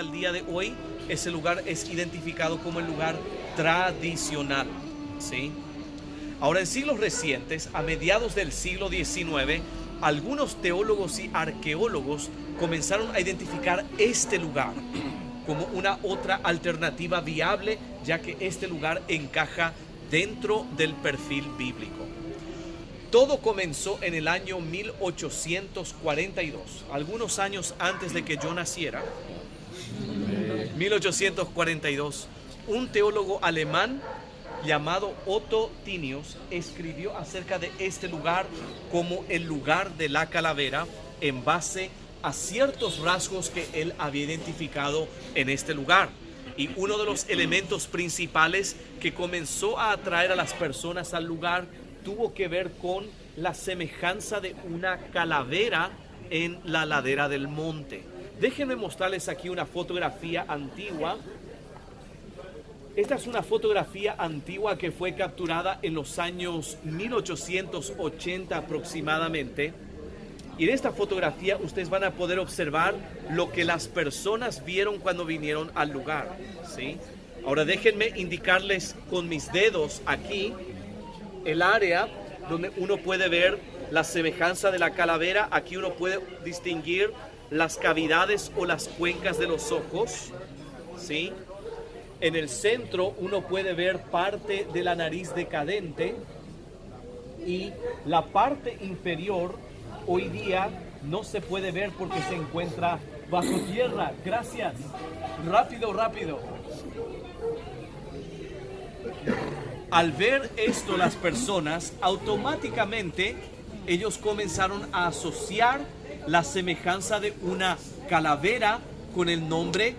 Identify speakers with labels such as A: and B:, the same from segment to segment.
A: el día de hoy, ese lugar es identificado como el lugar tradicional, ¿sí? Ahora, en siglos recientes, a mediados del siglo XIX, algunos teólogos y arqueólogos comenzaron a identificar este lugar como una otra alternativa viable, ya que este lugar encaja dentro del perfil bíblico. Todo comenzó en el año 1842, algunos años antes de que yo naciera. 1842, un teólogo alemán llamado Otto Tinius escribió acerca de este lugar como el lugar de la calavera en base a ciertos rasgos que él había identificado en este lugar. Y uno de los elementos principales que comenzó a atraer a las personas al lugar tuvo que ver con la semejanza de una calavera en la ladera del monte. Déjenme mostrarles aquí una fotografía antigua. Esta es una fotografía antigua que fue capturada en los años 1880 aproximadamente. Y en esta fotografía ustedes van a poder observar lo que las personas vieron cuando vinieron al lugar, ¿sí? Ahora déjenme indicarles con mis dedos aquí el área donde uno puede ver la semejanza de la calavera. Aquí uno puede distinguir las cavidades o las cuencas de los ojos, ¿sí? En el centro uno puede ver parte de la nariz decadente y la parte inferior hoy día no se puede ver porque se encuentra bajo tierra. Gracias. Rápido, rápido. Al ver esto las personas, automáticamente ellos comenzaron a asociar la semejanza de una calavera con el nombre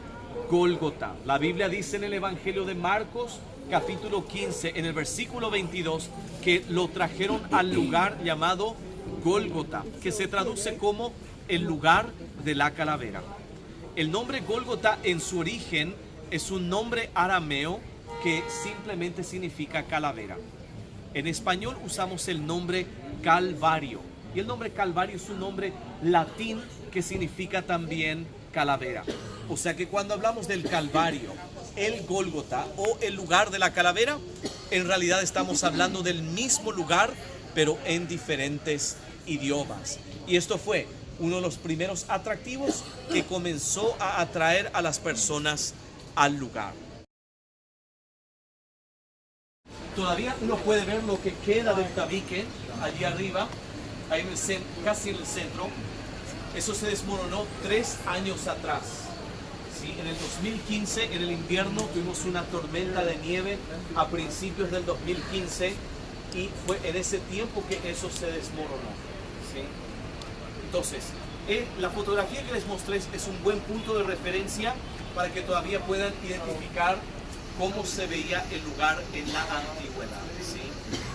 A: Gólgota. La Biblia dice en el Evangelio de Marcos, capítulo 15, en el versículo 22, que lo trajeron al lugar llamado Gólgota, que se traduce como el lugar de la calavera. El nombre Gólgota en su origen es un nombre arameo que simplemente significa calavera. En español usamos el nombre Calvario, y el nombre Calvario es un nombre latín que significa también calavera. O sea que cuando hablamos del Calvario, el Gólgota o el lugar de la calavera, en realidad estamos hablando del mismo lugar, pero en diferentes idiomas. Y esto fue uno de los primeros atractivos que comenzó a atraer a las personas al lugar. Todavía uno puede ver lo que queda del tabique allí arriba, ahí en casi en el centro. Eso se desmoronó 3 años atrás. ¿Sí? En el 2015, en el invierno, tuvimos una tormenta de nieve a principios del 2015 y fue en ese tiempo que eso se desmoronó. ¿Sí? Entonces, la fotografía que les mostré es un buen punto de referencia para que todavía puedan identificar cómo se veía el lugar en la antigüedad. ¿Sí?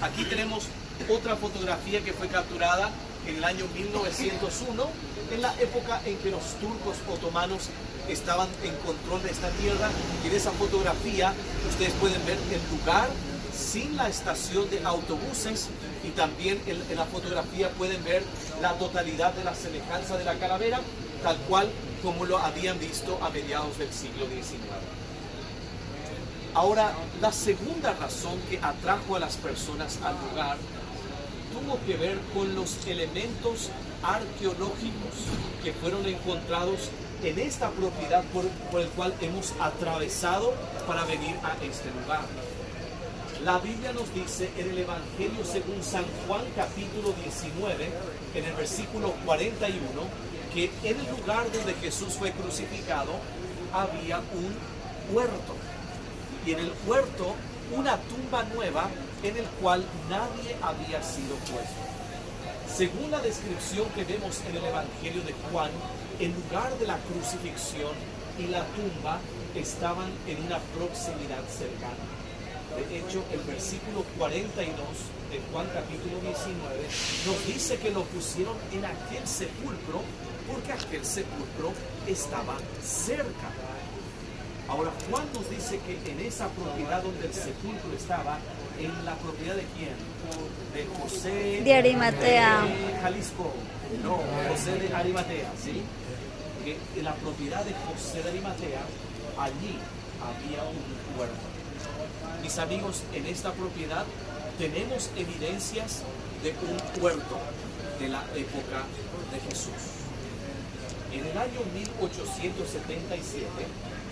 A: Aquí tenemos otra fotografía que fue capturada en el año 1901, en la época en que los turcos otomanos estaban en control de esta tierra. Y en esa fotografía ustedes pueden ver el lugar sin la estación de autobuses, y también en la fotografía pueden ver la totalidad de la semejanza de la calavera, tal cual como lo habían visto a mediados del siglo XIX. Ahora, la segunda razón que atrajo a las personas al lugar tuvo que ver con los elementos arqueológicos que fueron encontrados en esta propiedad por el cual hemos atravesado para venir a este lugar. La Biblia nos dice en el Evangelio según San Juan capítulo 19, en el versículo 41, que en el lugar donde Jesús fue crucificado había un huerto. Y en el huerto una tumba nueva en el cual nadie había sido puesto. Según la descripción que vemos en el Evangelio de Juan, el lugar de la crucifixión y la tumba estaban en una proximidad cercana. De hecho, el versículo 42 de Juan capítulo 19 nos dice que lo pusieron en aquel sepulcro porque aquel sepulcro estaba cerca. Ahora, Juan nos dice que en esa propiedad donde el sepulcro estaba, en la propiedad de quién? De José
B: de Arimatea.
A: De Jalisco. No, José de Arimatea, ¿sí? que en la propiedad de José de Arimatea, allí había un huerto. Mis amigos, en esta propiedad tenemos evidencias de un huerto de la época de Jesús. En el año 1877,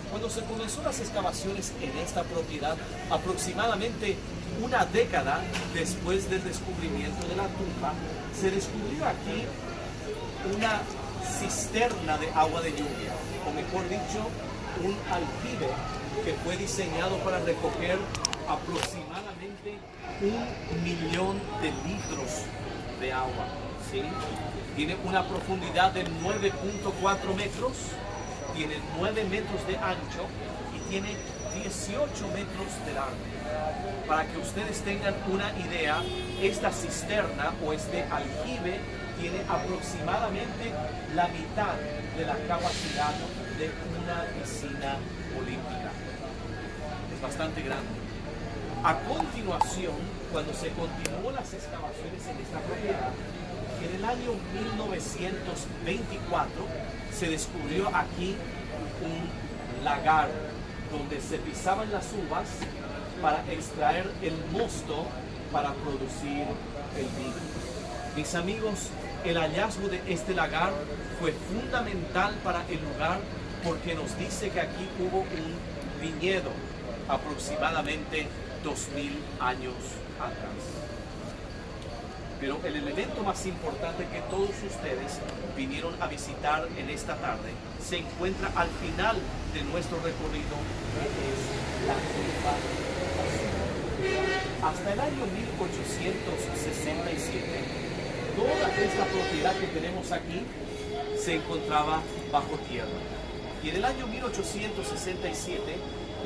A: cuando se comenzó las excavaciones en esta propiedad, aproximadamente una década después del descubrimiento de la tumba, se descubrió aquí una cisterna de agua de lluvia, o mejor dicho, un aljibe que fue diseñado para recoger aproximadamente 1.000.000 de litros de agua, ¿sí? Tiene una profundidad de 9.4 metros, tiene 9 metros de ancho y tiene 18 metros de largo. Para que ustedes tengan una idea, esta cisterna o este aljibe tiene aproximadamente la mitad de la capacidad de una piscina olímpica. Es bastante grande. A continuación, cuando se continuó las excavaciones en esta propiedad, en el año 1924 se descubrió aquí un lagar donde se pisaban las uvas para extraer el mosto para producir el vino. Mis amigos, el hallazgo de este lagar fue fundamental para el lugar porque nos dice que aquí hubo un viñedo aproximadamente 2000 años atrás. Pero el elemento más importante que todos ustedes vinieron a visitar en esta tarde se encuentra al final de nuestro recorrido, que es la tumba. Hasta el año 1867, toda esta propiedad que tenemos aquí se encontraba bajo tierra. Y en el año 1867,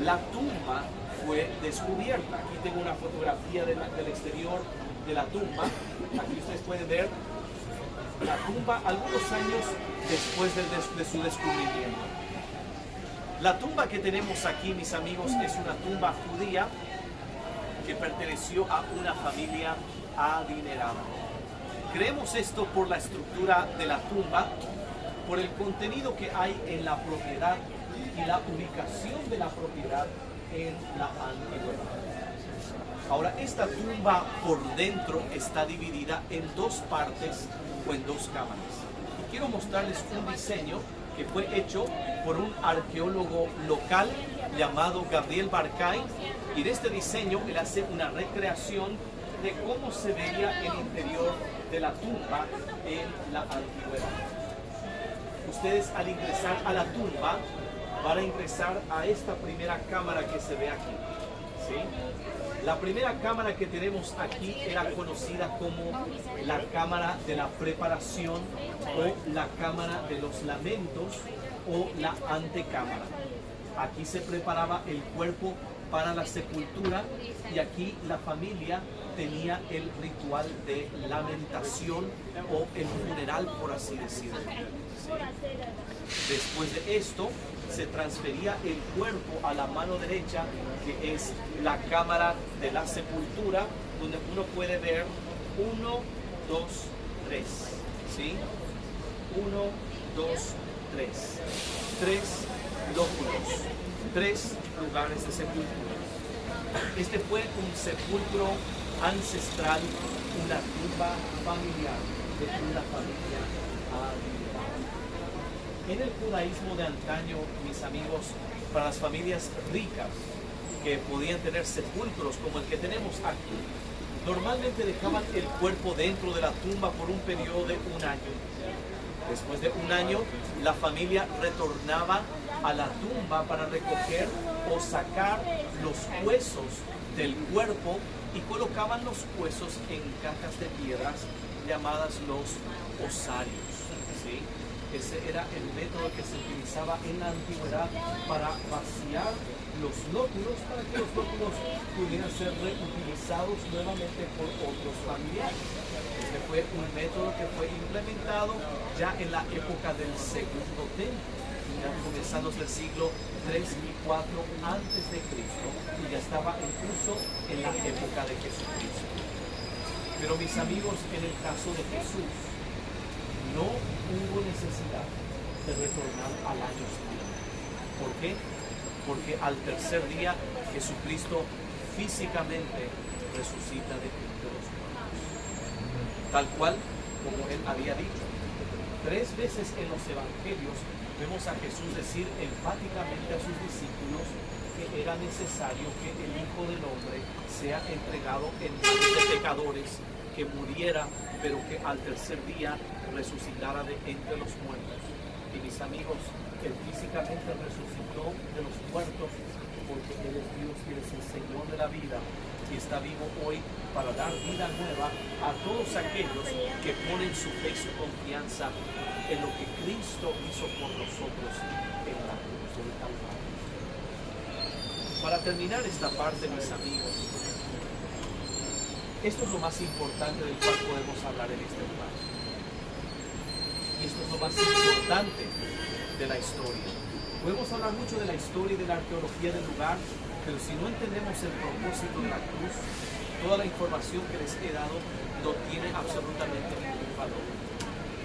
A: la tumba fue descubierta. Aquí tengo una fotografía del exterior de la tumba. Aquí ustedes pueden ver la tumba algunos años después de su descubrimiento. La tumba que tenemos aquí, mis amigos, es una tumba judía que perteneció a una familia adinerada. Creemos esto por la estructura de la tumba, por el contenido que hay en la propiedad y la ubicación de la propiedad en la antigüedad. Ahora, esta tumba por dentro está dividida en dos partes o en dos cámaras. Y quiero mostrarles un diseño que fue hecho por un arqueólogo local llamado Gabriel Barcay. Y de este diseño él hace una recreación de cómo se veía el interior de la tumba en la antigüedad. Ustedes al ingresar a la tumba van a ingresar a esta primera cámara que se ve aquí, ¿sí? La primera cámara que tenemos aquí era conocida como la cámara de la preparación o la cámara de los lamentos o la antecámara. Aquí se preparaba el cuerpo para la sepultura y aquí la familia tenía el ritual de lamentación o el funeral, por así decirlo. ¿Sí? Después de esto se transfería el cuerpo a la mano derecha, que es la cámara de la sepultura, donde uno puede ver 1, 2, 3. ¿Sí? 1, 2, 3. 3 lóculos. 3 lugares de sepultura. Este fue un sepulcro ancestral, una tumba familiar de una familia adinerada. En el judaísmo de antaño, mis amigos, para las familias ricas que podían tener sepulcros como el que tenemos aquí, normalmente dejaban el cuerpo dentro de la tumba por un periodo de 1 año. Después de 1 año, la familia retornaba a la tumba para recoger o sacar los huesos del cuerpo y colocaban los huesos en cajas de piedras llamadas los osarios, ¿sí? Ese era el método que se utilizaba en la antigüedad para vaciar los lóculos, para que los lóculos pudieran ser reutilizados nuevamente por otros familiares. Este fue un método que fue implementado ya en la época del Segundo Templo, comenzando del siglo 3 y 4 antes de Cristo, y ya estaba incluso en la época de Jesucristo. Pero mis amigos, en el caso de Jesús, no hubo necesidad de retornar al año siguiente. ¿Por qué? Porque al tercer día Jesucristo físicamente resucita de entre los muertos, tal cual como él había dicho. 3 veces en los evangelios vemos a Jesús decir enfáticamente a sus discípulos que era necesario que el Hijo del Hombre sea entregado en manos de pecadores, que muriera, pero que al tercer día resucitara de entre los muertos. Y mis amigos, él físicamente resucitó de los muertos porque él es Dios, que es el Señor de la vida y está vivo hoy para dar vida nueva a todos aquellos que ponen su fe y su confianza en lo que Cristo hizo por nosotros en la cruz del Calvario. Para terminar esta parte, mis amigos, esto es lo más importante del cual podemos hablar en este lugar. Y esto es lo más importante de la historia. Podemos hablar mucho de la historia y de la arqueología del lugar, pero si no entendemos el propósito de la cruz, toda la información que les he dado no tiene absolutamente ningún valor.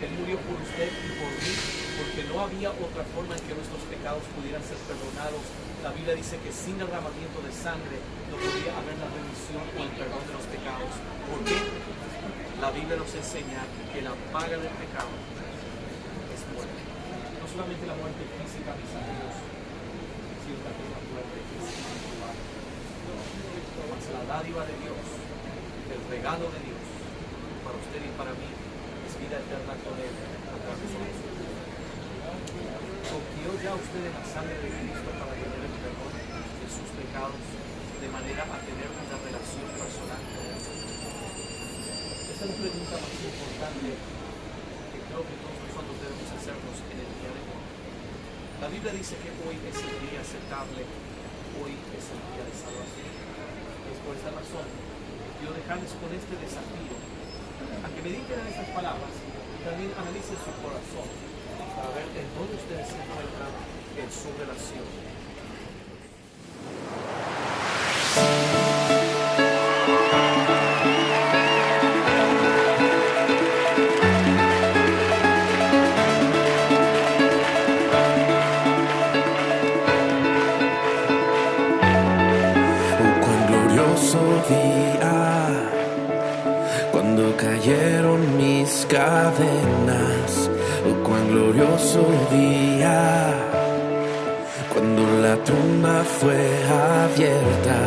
A: Él murió por usted y por mí, porque no había otra forma en que nuestros pecados pudieran ser perdonados. La Biblia dice que sin derramamiento de sangre no podía haber la remisión o el perdón de los pecados. ¿Por qué? La Biblia nos enseña que la paga del pecado es muerte. No solamente la muerte física, mis amigos, sino también la muerte espiritual. Mas la dádiva de Dios, el regalo de Dios para usted y para mí, es vida eterna con Él a través de Jesús. Confió ya usted en la sangre de Cristo para tener el perdón de sus pecados, de manera a tener una relación personal con Él. Esa es la pregunta más importante que creo que todos nosotros debemos hacernos en el día de hoy. La Biblia dice que hoy es el día aceptable, hoy es el día de salvación. Es por esa razón que quiero dejarles con este desafío, a que mediten en estas palabras y también analicen su corazón para ver en dónde ustedes se encuentran en su relación.
B: Oh, cuán glorioso día, cuando cayeron mis cadenas. Oh, cuán glorioso día, cuando la tumba fue abierta.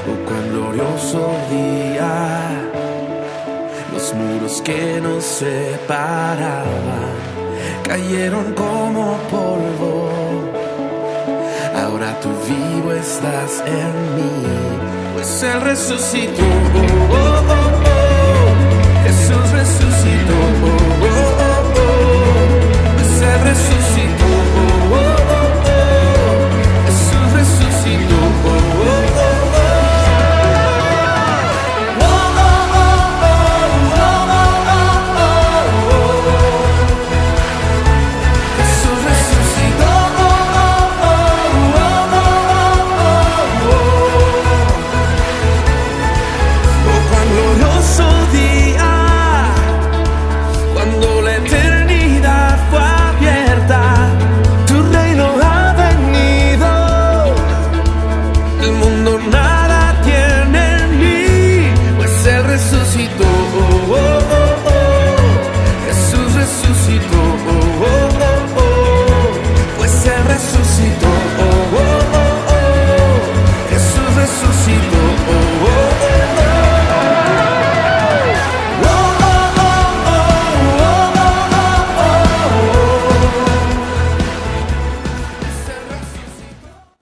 B: Oh, cuán glorioso día, los muros que nos separaban cayeron como polvo. Ahora tú vivo estás en mí, pues Él resucitó.